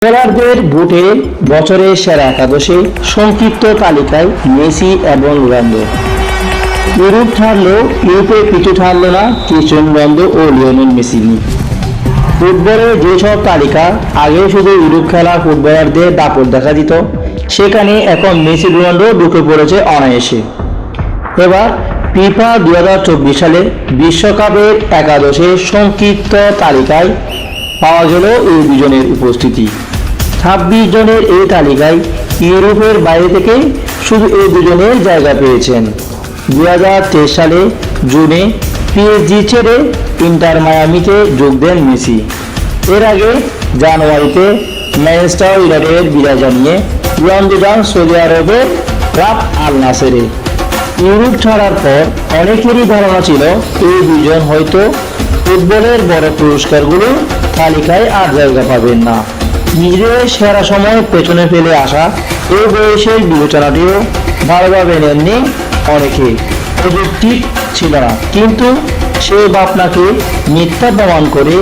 ফুটবলারদের বুটে বছরের সেরা একাদশে সংক্ষিপ্ত তালিকায় মেসি এবং রোনালদো। ইউরোপ ছাড়লেও ইউরোপে পিছু ছাড়ল না ক্রিস্টিয়ানো রোনালদো ও লিওনেল মেসি। ফুটবলের যেসব তালিকা আগে শুধু ইউরোপ খেলা ফুটবলারদের দাপট দেখা দিত, সেখানে এখন মেসি রোনালদো ঢুকে পড়েছে অনায়াসে। এবার ফিফা 2024 সালে বিশ্বকাপের একাদশের সংক্ষিপ্ত তালিকায় পাওয়া গেল এই দুজনের উপস্থিতি। 26 জনের এই তালিকায় ইউরোপের বাইরে থেকে শুধু এই দুজনের জায়গা পেয়েছেন। 2023 সালে জুনে পিএসজি ছেড়ে ইন্টার মায়ামিতে যোগ দেন মেসি। এর আগে জানুয়ারিতে ম্যানচেস্টার ইউনাইটেডের বিদায় জানিয়ে রোনালদো যান সৌদি আরবের ক্লাব আল নাসেরে। ইউরোপ ছাড়ার পর অনেকেরই ধারণা ছিল এই দুজন হয়তো ফুটবলের বড় পুরস্কারগুলো তালিকায় আর জায়গা পাবেন না। নিজের সেরা সময় পেছনে ফেলে আসা এই বয়সের বিবেচনাটিও ভালোভাবে নেননি অনেকে। প্রযুক্তি ছিল না, কিন্তু সে ভাবনাকে মিথ্যা প্রমাণ করে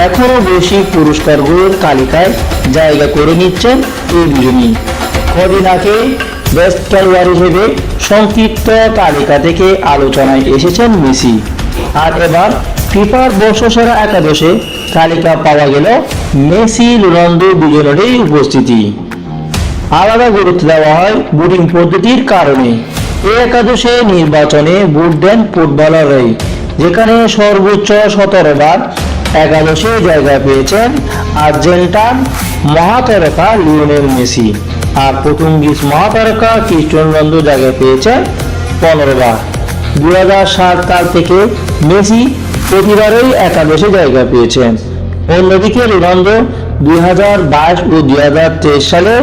এখনও বেশি পুরস্কারগুলোর তালিকায় জায়গা করে নিচ্ছেন এই দুজনই। কদিন আগে বেস্ট খেলোয়াড় হিসেবে সংক্ষিপ্ত তালিকা থেকে আলোচনায় এসেছেন মেসি, আর এবার ফিফার বর্ষসেরা একাদশে তালিকা পাওয়া গেল মেসি রোনালদো দুজনেরই উপস্থিতি। আলাদা গুরুত্ব দেওয়া হয় বুটিং পদ্ধতির কারণে। এই একাদশে নির্বাচনে ভোট দেন ফুটবলাররাই, যেখানে সর্বোচ্চ 17 বার একাদশে জায়গা পেয়েছেন আর্জেন্টাইন মহাতারকা লিওনেল মেসি, আর পর্তুগিজ মহাতারকা ক্রিস্টিয়ানো রোনালদো জায়গা পেয়েছেন 15 বার। 2007 সাল থেকে মেসি প্রতিবারই একাদশে জায়গা পেয়েছেন। অন্যদিকে রোনালদো 2022 ও 2023 সালে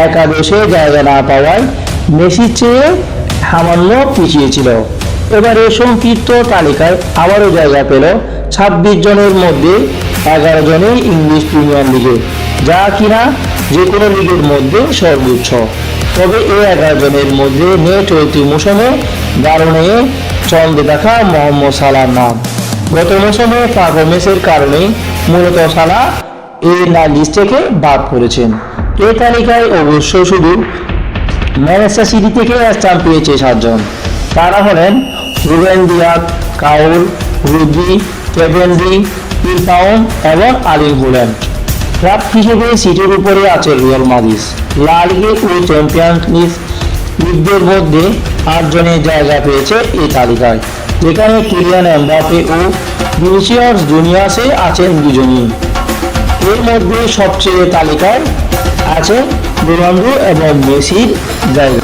একাদশে জায়গা না পাওয়ায় মেসির চেয়ে সামান্য পিছিয়ে ছিল। এবারে সংক্ষিপ্ত তালিকায় আবারও জায়গা পেল 26 জনের মধ্যে 11 জনই ইংলিশ প্রিমিয়ার লিগে, যা কিনা যে কোনো লিগের মধ্যে সর্বোচ্চ। তবে এই 11 জনের মধ্যে নেই চলতি মৌসুমে দারুণে চন্দ্রে দেখা মোহাম্মদ সালাহর নাম। গত মৌসুমে পারফরমেন্সের কারণে মূলত সালাহ এই লিস্ট থেকে বাদ পড়েছেন। এই তালিকায় অবশ্য শুধু ম্যানচেস্টার সিটি থেকে স্থান পেয়েছে 7 জন। তারা হলেন Ruben Dias, cowl, Rodri, Kevin De Bruyne এবং আর্লিং হাল্যান্ড। ক্লাব হিসেবে সিটির উপরে আছে রিয়াল মাদ্রিদ। লা লিগা ও চ্যাম্পিয়ন্স লিগের মধ্যে 8 জনের জায়গা পেয়েছে এই তালিকায়, যেখানে কিলিয়ান এমবাপ্পে ও ভিনিসিয়াস জুনিয়র আছেন দুজনই। এর মধ্যে সবচেয়ে তালিকায় আছে রোনালদো এবং মেসির জায়গা।